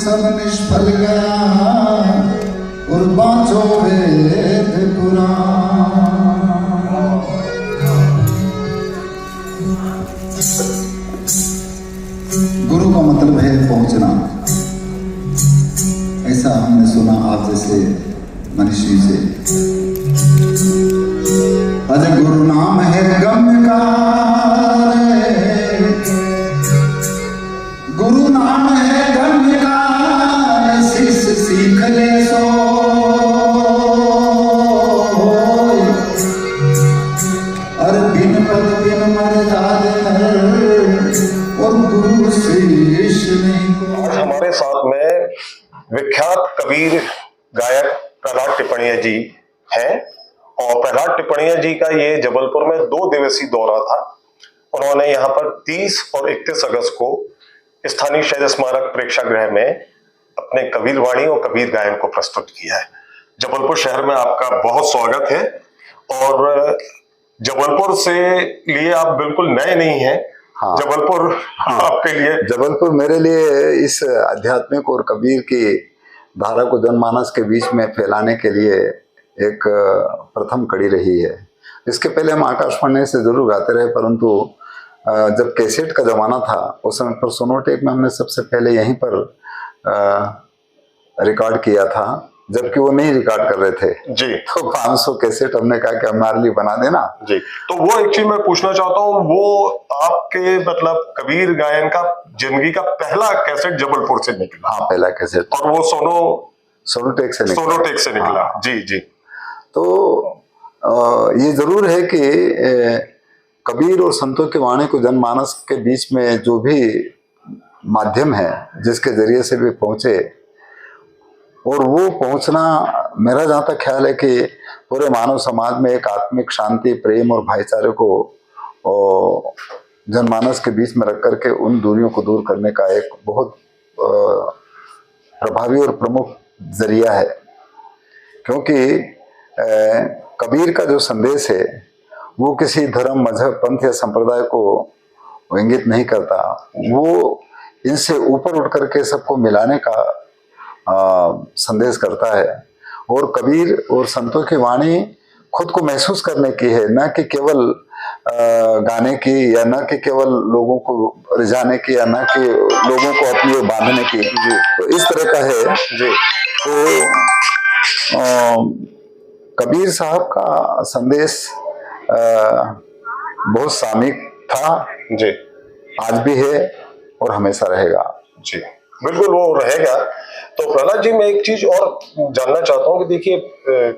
सब निष्फल गया और बाँचो वेद पुराण। गुरु का मतलब है पहुंचना। ऐसा हमने सुना आप जैसे मनुष्य से। अज गुरु नाम है गम्य का, गुरु नाम है गम्य का, शिष्य सीख ले सो। और बिन पद बिन मर जादे और गुरु शिष्य नहीं को। आज हमारे साथ में विख्यात कबीर गायक प्रहलाद टिपणिया जी हैं और प्रहलाद टिपणिया जी का ये जबलपुर में 2 दिवसीय दौरा था। उन्होंने यहाँ पर 30 और 31 अगस्त को स्थानीय शहीद स्मारक प्रेक्षागृह में अपने कबीर वाणी और कबीर गायन को प्रस्तुत किया है। जबलपुर शहर में आपका बहुत स्वागत है। और जबलपुर से लिए आप बिल्कुल नए नहीं हैं। हाँ, जबलपुर आपके लिए, जबलपुर मेरे लिए इस आध्यात्मिक और कबीर की धारा को जनमानस के बीच में फैलाने के लिए एक प्रथम कड़ी रही है। इसके पहले हम आकाशवाणी से जरूर गाते रहे, परंतु जब कैसेट का जमाना था उस समय पर सोनोटेक में हमने सबसे पहले यहीं पर रिकॉर्ड किया था, जबकि वो नहीं रिकॉर्ड कर रहे थे जी। तो 500 कैसेट हमने कहा कि हमारे लिए बना देना जी। तो वो एक चीज मैं पूछना चाहता हूँ, वो आपके मतलब कबीर गायन का जिंदगी का पहला कैसेट जबलपुर से निकला? हाँ, पहला कैसेट, और वो सोनोटेक से निकला। सोनोटेक से निकला। हाँ। जी जी। तो ये जरूर है कि कबीर और संतों की वाणी को जनमानस के बीच में जो भी माध्यम है जिसके जरिए से भी पहुंचे, और वो पहुंचना मेरा जहाँ तक ख्याल है कि पूरे मानव समाज में एक आत्मिक शांति, प्रेम और भाईचारे को जनमानस के बीच में रख करके उन दूरियों को दूर करने का एक बहुत प्रभावी और प्रमुख जरिया है। क्योंकि कबीर का जो संदेश है वो किसी धर्म, मजहब, पंथ या संप्रदाय को इंगित नहीं करता। वो इनसे ऊपर उठ करके सबको मिलाने का संदेश करता है। और कबीर और संतों की वाणी खुद को महसूस करने की है, न कि केवल गाने की, या न कि केवल लोगों को रिझाने की, या न कि लोगों को अपनी ओर बांधने की। तो इस तरह का है जी। तो कबीर साहब का संदेश बहुत सामयिक था जी, आज भी है और हमेशा रहेगा जी। बिल्कुल वो रहेगा। तो प्रहलाद जी, मैं एक चीज और जानना चाहता हूँ कि देखिए,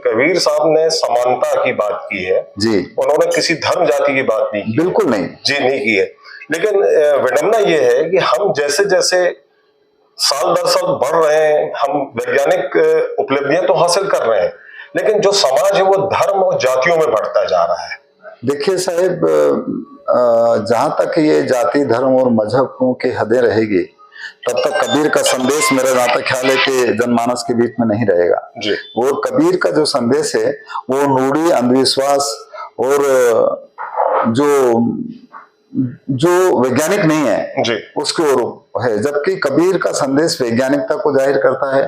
कबीर साहब ने समानता की बात की है जी। उन्होंने किसी धर्म जाति की बात नहीं की, बिल्कुल नहीं जी, नहीं की है। लेकिन विडंबना ये है कि हम जैसे जैसे साल दर साल बढ़ रहे हैं, हम वैज्ञानिक उपलब्धियां तो हासिल कर रहे हैं, लेकिन जो समाज है वो धर्म और जातियों में बढ़ता जा रहा है। देखिए साहब, जहां तक ये जाति, धर्म और मजहबों की हदें रहेगी तब तक कबीर का संदेश मेरा जहां तक ख्याल है कि जनमानस के बीच में नहीं रहेगा जी। और कबीर का जो संदेश है वो रूढ़ी, अंधविश्वास और जो वैज्ञानिक नहीं है जी, उसकी ओर है। जबकि कबीर का संदेश वैज्ञानिकता को जाहिर करता है,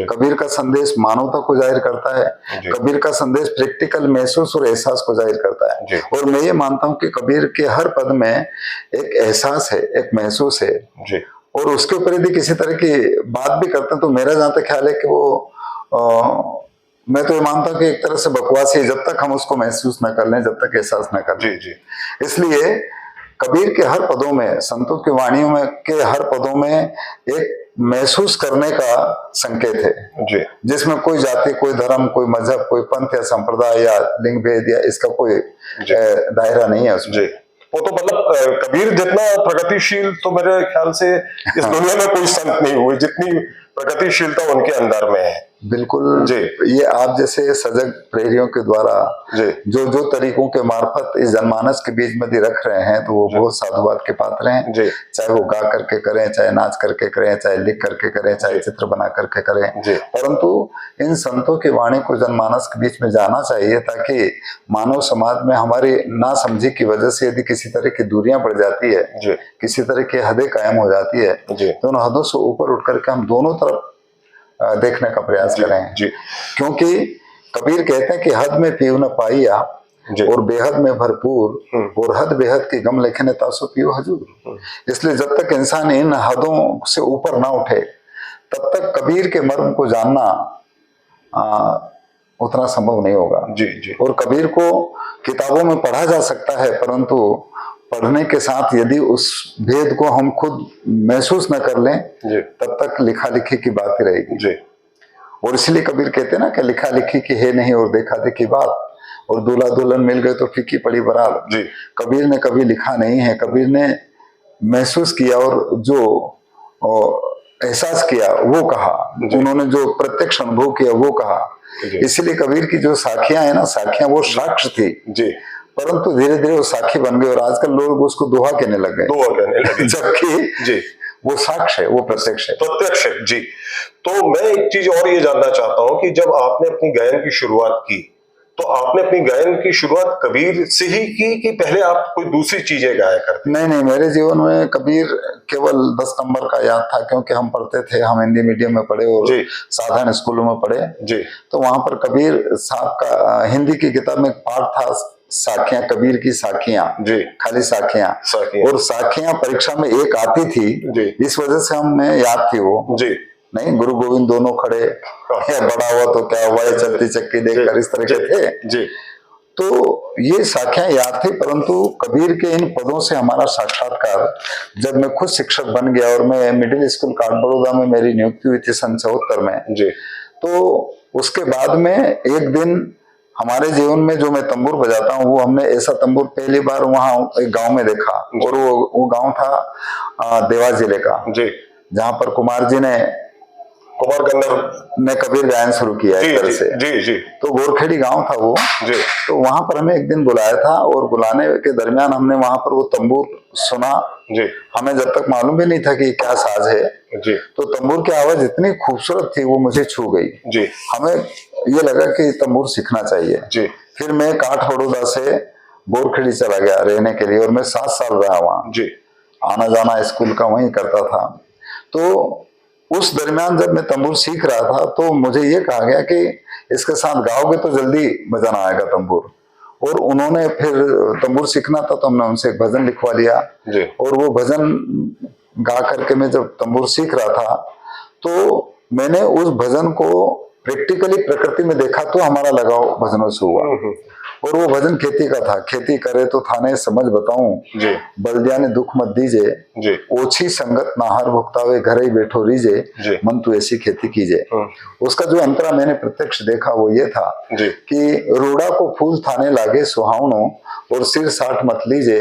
कबीर का संदेश मानवता को जाहिर करता है, कबीर का संदेश प्रैक्टिकल महसूस और एहसास को जाहिर करता है। और मैं ये मानता हूँ कि कबीर के हर पद में एक एहसास है, एक महसूस है जी। और उसके ऊपर यदि किसी तरह की बात भी करते हैं तो मेरा जहां तक ख्याल है कि वो मैं तो ये मानता हूँ कि एक तरह से बकवास है, जब तक हम उसको महसूस न कर लें, जब तक एहसास न कर लें। जी। इसलिए कबीर के हर पदों में, संतों की वाणियों में के हर पदों में एक महसूस करने का संकेत है जी। जिसमें कोई जाति, कोई धर्म, कोई मजहब, कोई पंथ या संप्रदाय या लिंग भेद या इसका कोई दायरा नहीं है उसमें। वो तो मतलब कबीर जितना प्रगतिशील तो मेरे ख्याल से इस दुनिया में कोई संत नहीं हुए जितनी प्रगतिशीलता उनके अंदर में है। बिल्कुल जी। ये आप जैसे सजग प्रेरियों के द्वारा जी। जो जो तरीकों के मार्फत इस जनमानस के बीच में रख रहे हैं, तो वो बहुत साधुवाद के पात्र हैं। जी। चाहे वो गा करके करें, चाहे नाच करके करें, चाहे लिख करके करें, चाहे चित्र बना करके करें, जी। परंतु इन संतों की वाणी को जनमानस के बीच में जाना चाहिए, ताकि मानव समाज में हमारी ना समझी की वजह से यदि किसी तरह की दूरियां बढ़ जाती है, जी। किसी तरह की हदें कायम हो जाती है, जी। तो उन हदों से ऊपर उठ करके हम दोनों तरफ देखने का प्रयास करें। जी। क्योंकि कबीर कहते हैं कि हद में पीव न पाइया और बेहद में भरपूर और हद बेहद की गम लिखने तासो पियो हजूर। इसलिए जब तक इंसान इन हदों से ऊपर ना उठे, तब तक कबीर के मर्म को जानना उतना संभव नहीं होगा। जी। जी। और कबीर को किताबों में पढ़ा जा सकता है, परंतु पढ़ने के साथ यदि उस भेद को हम खुद महसूस न कर लें, तब तक लिखा लिखी की बात ही रहेगी। जी। और इसलिए कबीर कहते हैं ना कि लिखा लिखी की है नहीं और देखा देखी बात, और दूल्हा दुल्हन मिल गए तो फीकी पड़ी बारात। जी। कबीर ने कभी लिखा नहीं है, कबीर ने महसूस किया और जो एहसास किया वो कहा, उन्होंने जो प्रत्यक्ष अनुभव किया वो कहा। इसलिए कबीर की जो साखियां है ना, साखियां वो साक्ष्य थी जी। परंतु धीरे धीरे वो साखी बन गए और आजकल लोग उसको दोहा कहने लग गए, जबकि जी वो साक्ष्य है, वो प्रत्यक्ष है। प्रत्यक्ष है। जी। तो मैं एक चीज और ये जानना चाहता हूं कि जब आपने अपनी गायन की शुरुआत की, तो आपने अपनी गायन की शुरुआत कबीर से ही की कि पहले आप कोई दूसरी चीजें गाया करते? नहीं, मेरे जीवन में कबीर केवल 10 नंबर का याद था, क्योंकि हम पढ़ते थे, हम हिंदी मीडियम में पढ़े और साधारण स्कूलों में पढ़े। जी। तो वहां पर कबीर साहब का हिंदी की किताब में एक पाठ था, साखियां, कबीर की साखियां। जी। खाली साखियां। और साखियां परीक्षा में एक आती थी। जी। इस वजह से हमने याद थी वो। जी। नहीं, गुरु गोविंद दोनों खड़े, बड़ा हुआ तो क्या हुआ, चलती चक्की देखकर, इस तरह के थे। जी। तो ये साखियां याद थी, परंतु कबीर के इन पदों से हमारा साक्षात्कार, जब मैं खुद शिक्षक बन गया और मैं मिडिल स्कूल काठबड़ौदा में मेरी नियुक्ति हुई थी सन 74 में। जी। तो उसके बाद में एक दिन हमारे जीवन में जो मैं तंबूर बजाता हूँ, वो हमने ऐसा तंबूर पहली बार वहाँ एक गांव में देखा, और वो गांव था देवास जिले का। जी। जहाँ पर कुमार गन्नर ने कबीर गायन शुरू किया एक तरह से। जी। जी। तो गोरखेड़ी गांव था वो। जी। तो वहां पर हमें एक दिन बुलाया था, और बुलाने के दरमियान हमने वहां पर वो तंबूर सुना। जी। हमें जब तक मालूम भी नहीं था कि क्या साज है। जी। तो तंबूर की आवाज इतनी खूबसूरत थी, वो मुझे छू गई। जी। हमें ये लगा कि तंबूर सीखना चाहिए। जी। फिर मैं काठबड़ौदा से गोरखेड़ी चला गया रहने के लिए, और मैं 7 साल रहा वहां। जी। आना जाना स्कूल का वहीं करता था। तो उस दरमियान जब मैं तंबूर सीख रहा था, तो मुझे ये कहा गया कि इसके साथ गाओगे तो जल्दी बजाना आएगा तंबूर। और उन्होंने फिर तंबूर सीखना था, तो हमने उनसे एक भजन लिखवा लिया। जी। और वो भजन गा करके मैं जब तंबूर सीख रहा था, तो मैंने उस भजन को प्रैक्टिकली प्रकृति में देखा, तो हमारा लगाव भजनों से हुआ। और वो भजन खेती का था। खेती करे तो थाने समझ बताऊं, बलदिया ने दुख मत दीजे, ओछी संगत नाहर भुगतावे, घर ही बैठो रीजे, मन तू ऐसी खेती कीजे। उसका जो अंतरा मैंने प्रत्यक्ष देखा वो ये था कि रूड़ा को फूल थाने लागे सुहावनो, और सिर साठ मत लीजे,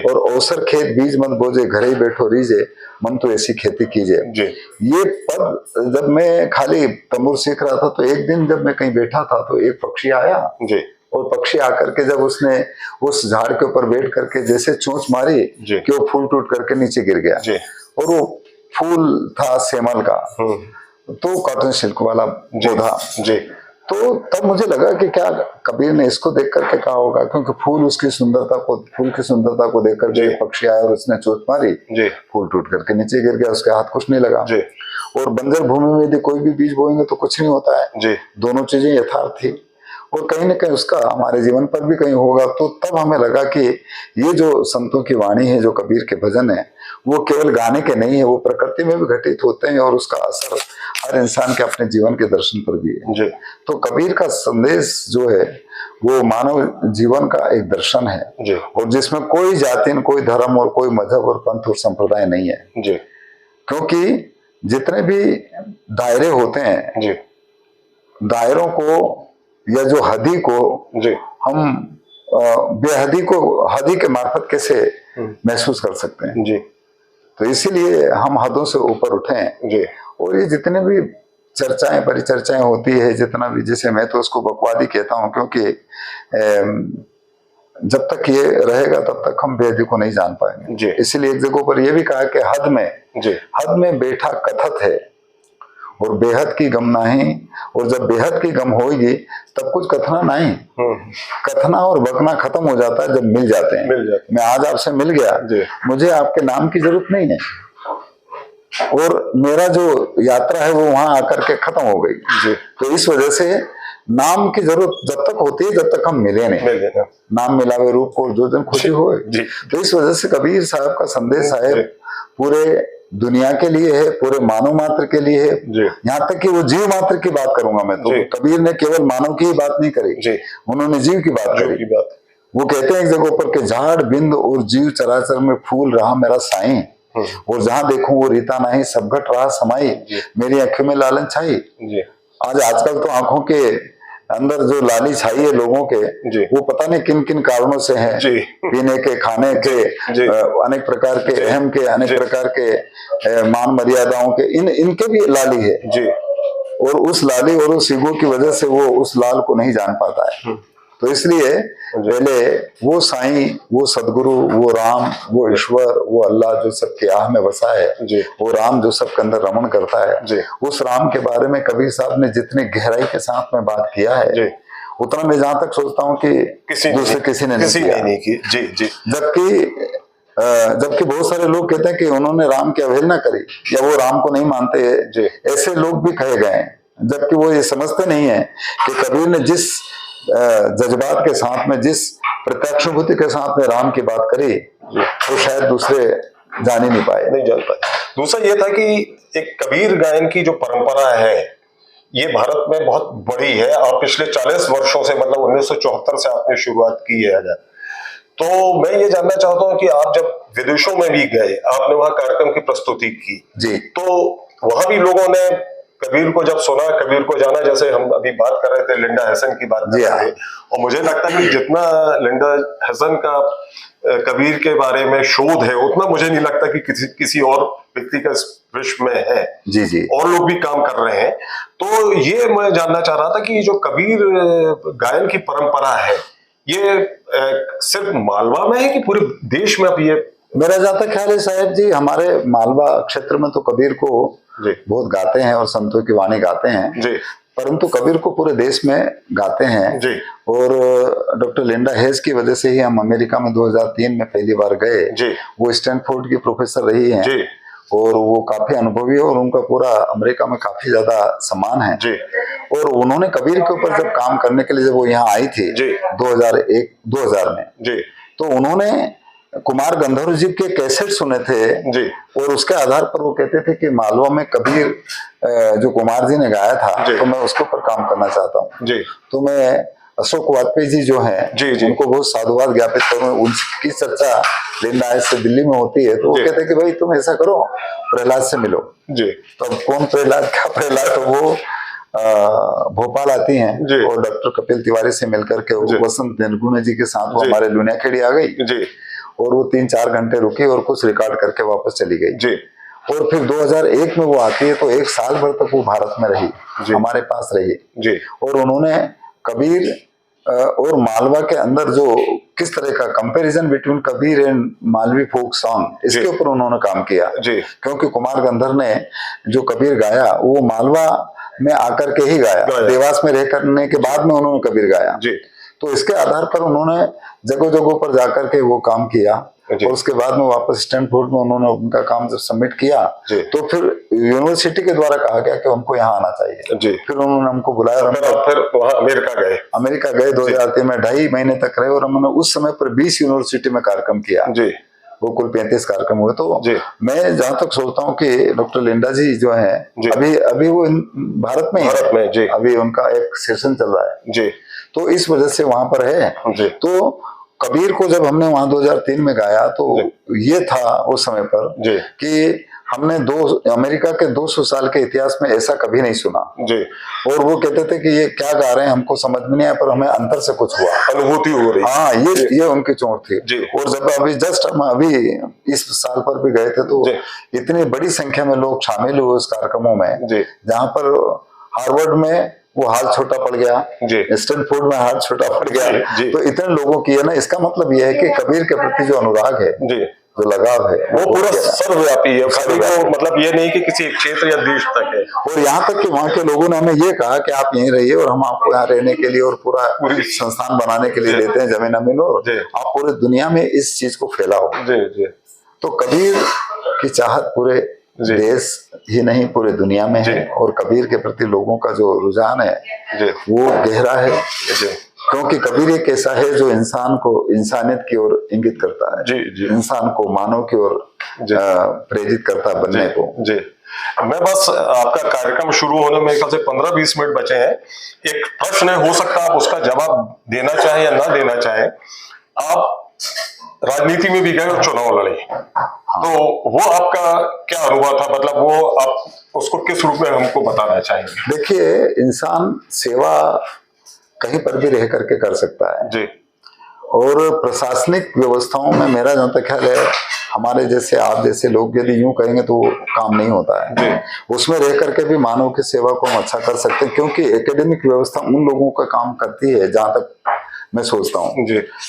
और अवसर खेत बीज मत बोझे, घर ही बैठो रीजे, मन तो ऐसी खेती कीजिए। ये पद जब मैं खाली तंबूर सीख रहा था, तो एक दिन जब मैं कहीं बैठा था, तो एक पक्षी आया। जी। और पक्षी आकर के जब उसने उस झाड़ के ऊपर बैठ करके जैसे चोंच मारी कि वो फूल टूट करके नीचे गिर गया। जी। और वो फूल था सेमल का, तो कॉटन सिल्क वाला पौधा। जी। तो तब मुझे लगा कि क्या कबीर ने इसको देख करके कहा होगा, क्योंकि फूल की सुंदरता को देख करके पक्षी आया और उसने चोट मारी, फूल टूट करके नीचे गिर गया, उसके हाथ कुछ नहीं लगा। और बंजर भूमि में यदि कोई भी बीज बोएंगे तो कुछ नहीं होता है। दोनों चीजें यथार्थ थी, और कहीं ना कहीं उसका हमारे जीवन पर भी कहीं होगा। तो तब हमें लगा कि ये जो संतों की वाणी है, जो कबीर के भजन है, वो केवल गाने के नहीं है, वो प्रकृति में भी घटित होते हैं, और उसका असर हर इंसान के अपने जीवन के दर्शन पर भी है। तो कबीर का संदेश जो है, वो मानव जीवन का एक दर्शन है, और जिसमें कोई जाति, कोई धर्म और कोई मजहब और पंथ और संप्रदाय नहीं है। क्योंकि जितने भी दायरे होते हैं, दायरों को या जो हदी को हम बेहदी को हदी के मार्फत कैसे महसूस कर सकते हैं। जी। तो इसीलिए हम हदों से ऊपर उठें। जी। और ये जितने भी चर्चाएं परिचर्चाएं होती है जितना भी, जैसे मैं तो उसको बकवादी कहता हूं, क्योंकि जब तक ये रहेगा तब तक हम बेहदी को नहीं जान पाएंगे। इसलिए एक जगह पर यह भी कहा कि हद में बैठा कथत है और बेहद की गम नहीं, और जब बेहद की गम होगी तब कुछ कथना नहीं। कथना और बकना खत्म हो जाता है जब मिल जाते हैं। मैं आज आपसे मिल गया, मुझे आपके नाम की जरूरत नहीं है, और मेरा जो यात्रा है वो वहां आकर के खत्म हो गई। तो इस वजह से नाम की जरूरत जब तक होती है जब तक हम मिले नहीं। नाम मिलावे रूप को जो दिन खुशी हो। तो इस वजह से कबीर साहब का संदेश है पूरे दुनिया के लिए है, पूरे मानव मात्र के लिए है, यहाँ तक कि वो जीव मात्र की बात करूंगा मैं तो। कबीर ने केवल मानव की ही बात नहीं करी, उन्होंने जीव की बात करी। वो कहते हैं एक जगह पर कि झाड़ बिंद और जीव चराचर में फूल रहा मेरा साईं, और जहां देखूं वो रीता नहीं, सब घट रहा समाई, मेरी आंखों में लालन छाई। आजकल तो आंखों के अंदर जो लाली छाई है लोगों के, वो पता नहीं किन किन कारणों से है, पीने के, खाने के, अनेक प्रकार के अहम के, अनेक प्रकार के मान मर्यादाओं के, इनके भी लाली है। और उस लाली और उस ईगो की वजह से वो उस लाल को नहीं जान पाता है। तो इसलिए पहले वो साईं, वो सदगुरु, वो राम, वो ईश्वर, वो अल्लाह जो सबके आह में बसा है, वो राम जो सबके अंदर रमण करता है, उस राम के बारे में कबीर साहब ने जितनी गहराई के साथ में बात किया है, उतना मैं जहां तक सोचता हूँ कि किसी ने नहीं की। जबकि बहुत सारे लोग कहते हैं कि उन्होंने राम की अवहेलना करी या वो राम को नहीं मानते, ऐसे लोग भी कहे गए हैं, जबकि वो ये समझते नहीं है कि कबीर ने जिस जज्बात के साथ में, जिस प्रत्यक्षानुभूति के साथ में राम की बात करी, वो शायद दूसरे जान ही नहीं जान पाए। दूसरा ये था कि एक कबीर गायन की जो परंपरा है ये भारत में बहुत बड़ी है, और पिछले 40 वर्षों से, मतलब 1974 से आपने शुरुआत की है। अगर तो मैं ये जानना चाहता हूँ कि आप जब विदेशों में भी गए, आपने वहां कार्यक्रम की प्रस्तुति की, तो वहां भी लोगों ने कबीर को जब सुना, कबीर को जाना, जैसे हम अभी बात कर रहे थे, लिंडा हैसन की बात कर रहे थे, और मुझे लगता है कि जितना लिंडा हैसन का कबीर के बारे में शोध है उतना मुझे नहीं लगता कि किसी और व्यक्ति का विश्व में है। और लोग भी काम कर रहे हैं। तो ये मैं जानना चाह रहा था कि जो कबीर गायन की परंपरा है ये सिर्फ मालवा में है कि पूरे देश में? अब ये मेरा जहाँ तक ख्याल है साहब जी, हमारे मालवा क्षेत्र में तो कबीर को बहुत गाते हैं और संतों की वाणी गाते हैं, परंतु कबीर को पूरे देश में गाते हैं। और डॉक्टर लिंडा हेस की वजह से ही हम अमेरिका में 2003 में पहली बार गए। वो स्टैनफोर्ड की प्रोफेसर रही हैं और वो काफी अनुभवी है और उनका पूरा अमेरिका में काफी ज्यादा सम्मान है। और उन्होंने कबीर के ऊपर जब काम करने के लिए जब वो यहाँ आई थी 2000 में, तो उन्होंने कुमार गंधर्व जी के कैसेट सुने थे और उसके आधार पर वो कहते थे कि मालवा में कबीर जो कुमार जी ने गाया था, तो मैं उसके ऊपर काम करना चाहता हूँ। तो मैं अशोक वाजपेयी जी जो हैं, उनको बहुत साधुवाद ज्ञापित करूँ। उनकी चर्चा लिंडा से दिल्ली में होती है, तो वो कहते हैं कि भाई तुम ऐसा करो, प्रहलाद से मिलो। तो अब कौन प्रहलाद, क्या प्रहलाद? तो वो भोपाल आती हैं और डॉक्टर कपिल तिवारी से मिलकर के वसंत निर्गुण जी के साथ वो हमारे लुनियाखेड़ी आ गई और वो 3-4 घंटे रुकी और कुछ रिकॉर्ड करके वापस चली गई। और फिर 2001 में वो आती है, तो 1 साल भर तक वो भारत में रही, हमारे पास रही। और उन्होंने कबीर और मालवा के अंदर जो किस तरह का comparison between Kabir and Malvi folk song, इसके ऊपर उन्होंने काम किया। क्योंकि कुमार गंधर्व ने जो कबीर गाया वो मालवा में आकर के ही गाया, देवास में रह करने के बाद में उन्होंने कबीर गाया। तो इसके आधार पर उन्होंने जगह जगहों पर जाकर के वो काम किया और उसके बाद में वापस स्टैनफोर्ड में उन्होंने उनका काम जब सबमिट किया, तो फिर यूनिवर्सिटी के द्वारा कहा गया कि उनको यहाँ आना चाहिए। फिर उन्होंने हमको बुलाया और फिर वहाँ अमेरिका गए 2003 में 2.5 महीने तक रहे और हमने उस समय पर 20 यूनिवर्सिटी में कार्यक्रम किया। वो कुल 35 कार्यक्रम हुए। तो मैं जहां तक सोचता हूँ कि डॉक्टर लिंडा जी जो है अभी वो भारत में अभी उनका एक सेशन चल रहा है, तो इस वजह से वहां पर है। तो कबीर को जब हमने वहां 2003 में गाया, तो ये था उस समय पर कि हमने अमेरिका के 200 साल के इतिहास में ऐसा कभी नहीं सुना जी। और वो कहते थे कि ये क्या गा रहे हैं हमको समझ में नहीं आया, पर हमें अंतर से कुछ हुआ, अनुभूति हो रही। हाँ, ये उनकी चोट थी जी। और जब हम अभी इस साल पर भी गए थे तो इतनी बड़ी संख्या में लोग शामिल हुए उस कार्यक्रमों में, जहाँ पर हार्वर्ड में वो हाथ छोटा पड़ गया, स्टैनफोर्ड में हाथ छोटा पड़ गया, तो इतने लोगों की है ना, इसका मतलब ये है कि कबीर के प्रति जो अनुराग है, जो लगाव है, वो पूरा सर्वव्यापी है, खाली वो मतलब ये नहीं कि किसी एक क्षेत्र या देश तक है। और यहाँ तक कि वहाँ के लोगों ने हमें ये कहा कि आप यहीं रहिए और हम आपको यहाँ रहने के लिए और पूरी संस्थान बनाने के लिए देते हैं जमीन और आप पूरी दुनिया में इस चीज को फैलाओ। तो कबीर की चाहत पूरे देश ही नहीं पूरे दुनिया में है और कबीर के प्रति लोगों का जो रुझान है वो गहरा है, क्योंकि कबीर एक ऐसा है जो इंसान को इंसानियत की ओर इंगित करता है, इंसान को मानव की ओर प्रेरित करता है बनने को। मैं बस आपका कार्यक्रम शुरू होने में 15-20 मिनट बचे हैं, एक प्रश्न है, हो सकता है आप उसका जवाब देना चाहें या ना देना चाहें। आप राजनीति में भी गए और चुनाव लड़े, तो वो आपका क्या अनुभव था, मतलब वो आप उसको किस रूप में हमको बताना चाहेंगे? देखिए, इंसान सेवा कहीं पर भी रह करके कर सकता है जी, और प्रशासनिक व्यवस्थाओं में मेरा जहाँ तक ख्याल है, हमारे जैसे आप जैसे लोग यदि यूं कहेंगे तो काम नहीं होता है जी। उसमें रह करके भी मानव की सेवा को हम अच्छा कर सकते हैं, क्योंकि एकेडमिक व्यवस्था उन लोगों का काम करती है, जहां तक मैं सोचता हूँ,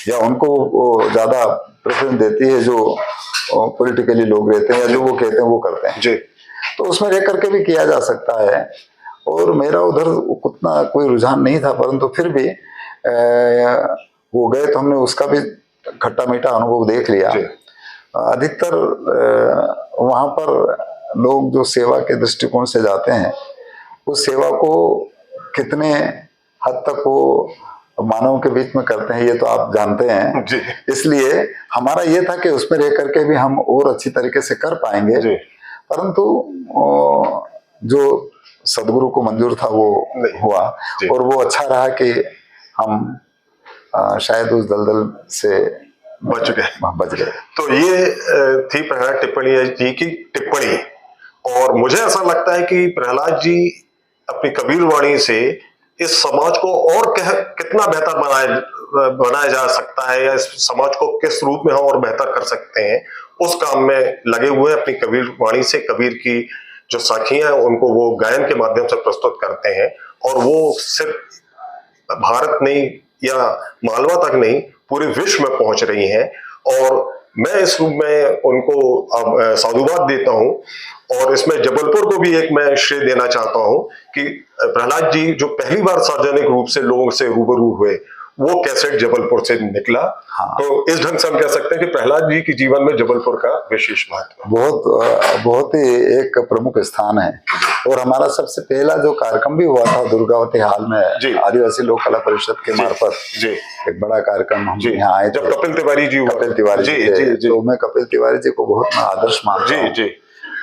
या उनको ज्यादा प्रेफरेंस देती है जो पॉलिटिकली लोग रहते हैं या जो वो कहते हैं वो करते हैं जी। तो उसमें रह करके भी किया जा सकता है, और मेरा उधर उतना कोई रुझान नहीं था, परंतु फिर भी वो गए तो हमने उसका भी खट्टा मीठा अनुभव देख लिया। अधिकतर वहां पर लोग जो सेवा के दृष्टिकोण से जाते हैं, उस सेवा को कितने हद तक वो मानव के बीच में करते हैं ये तो आप जानते हैं जी। इसलिए हमारा ये था कि उसमें रह करके भी हम और अच्छी तरीके से कर पाएंगे जी। परंतु जो सदगुरु को मंजूर था वो हुआ और वो अच्छा रहा कि हम शायद उस दलदल से बच गए। तो ये थी प्रहलाद टिप्पणी जी की टिप्पणी, और मुझे ऐसा लगता है कि प्रहलाद जी अपनी कबीर वाणी से इस समाज को और कितना बेहतर बनाया जा सकता है, या इस समाज को किस रूप में हम और बेहतर कर सकते हैं, उस काम में लगे हुए अपनी कबीर वाणी से कबीर की जो साखियां हैं उनको वो गायन के माध्यम से प्रस्तुत करते हैं, और वो सिर्फ भारत नहीं या मालवा तक नहीं पूरे विश्व में पहुंच रही हैं। और मैं इस रूप में उनको साधुवाद देता हूं, और इसमें जबलपुर को भी एक मैं श्रेय देना चाहता हूं कि प्रहलाद जी जो पहली बार सार्वजनिक रूप से लोगों से रूबरू हुए, वो कैसेट जबलपुर से निकला। हाँ। तो इस ढंग से हम कह सकते हैं कि प्रहलाद जी के जीवन में जबलपुर का विशेष महत्व बहुत ही एक प्रमुख स्थान है। और हमारा सबसे पहला जो कार्यक्रम भी हुआ था दुर्गावती हाल में आदिवासी लोक कला परिषद के मार्फत जी, एक बड़ा कार्यक्रम हम यहाँ आए जब कपिल तिवारी जी जी, तो मैं कपिल तिवारी जी को बहुत आदर्श मानता हूँ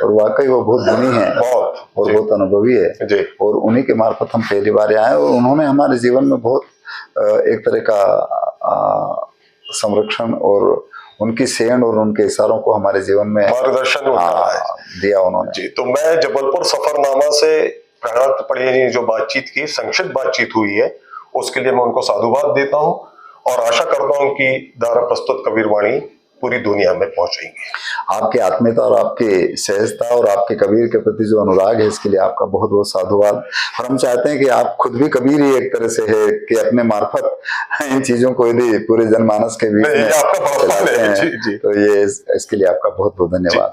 और वाकई वो बहुत गुणी है और बहुत अनुभवी है, और उन्हीं के मार्फत हम पहली बार आए और उन्होंने हमारे जीवन में बहुत एक तरह का संरक्षण और उनकी सेंध और उनके इशारों को हमारे जीवन में मार्गदर्शन दिया उन्होंने जी। तो मैं जबलपुर सफरनामा से प्रहलाद टिप्पणी जी जो बातचीत की, संक्षिप्त बातचीत हुई है, उसके लिए मैं उनको साधुवाद देता हूं और आशा करता हूं कि द्वारा प्रस्तुत कबीर वाणी पूरी दुनिया में पहुंचेंगी। आपकी आत्मीयता और आपकी सहजता और आपके कबीर के प्रति जो अनुराग है, इसके लिए आपका बहुत बहुत साधुवाद। और हम चाहते हैं कि आप खुद भी कबीर ही एक तरह से है कि अपने मार्फत इन चीजों को यदि पूरे जनमानस के बीच में फैलाते हैं, तो ये इसके लिए आपका बहुत बहुत धन्यवाद।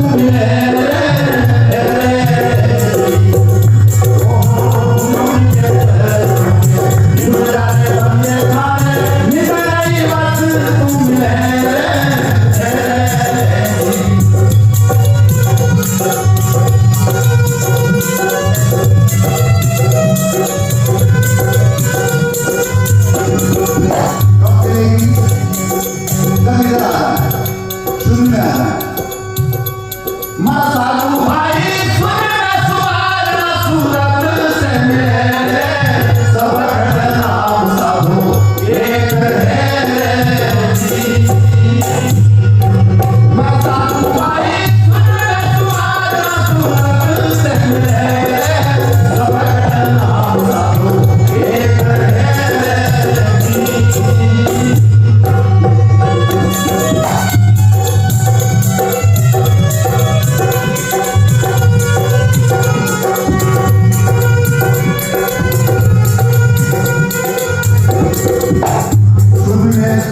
गुरु सब नाम सब एक है जी। माता तुम्हारी तुम्हारा सुनते हैं, सब नाम सब एक है जी।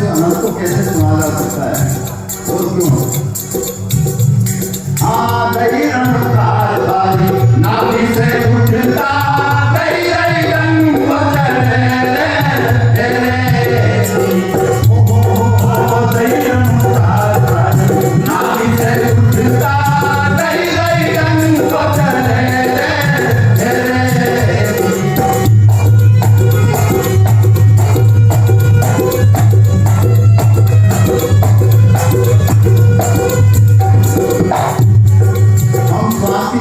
अनंत को कैसे सुना जा सकता है और क्यों? गई रंगकार वाली नाभि से उठता गई रंग बचने गई रंगकार वाली नाभि से उठता गई रंग बचने।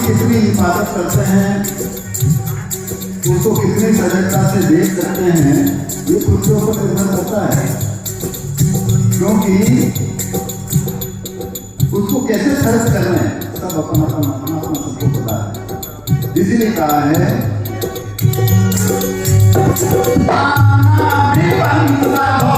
कितनी हिफाजत करते हैं, उसको कितनी सजगता से देख सकते हैं, ये खुद के ऊपर निर्भर करता है। क्योंकि उसको कैसे खर्च करना है सब अपना सबको पता है। इसीलिए कहा है आना भी बंद हो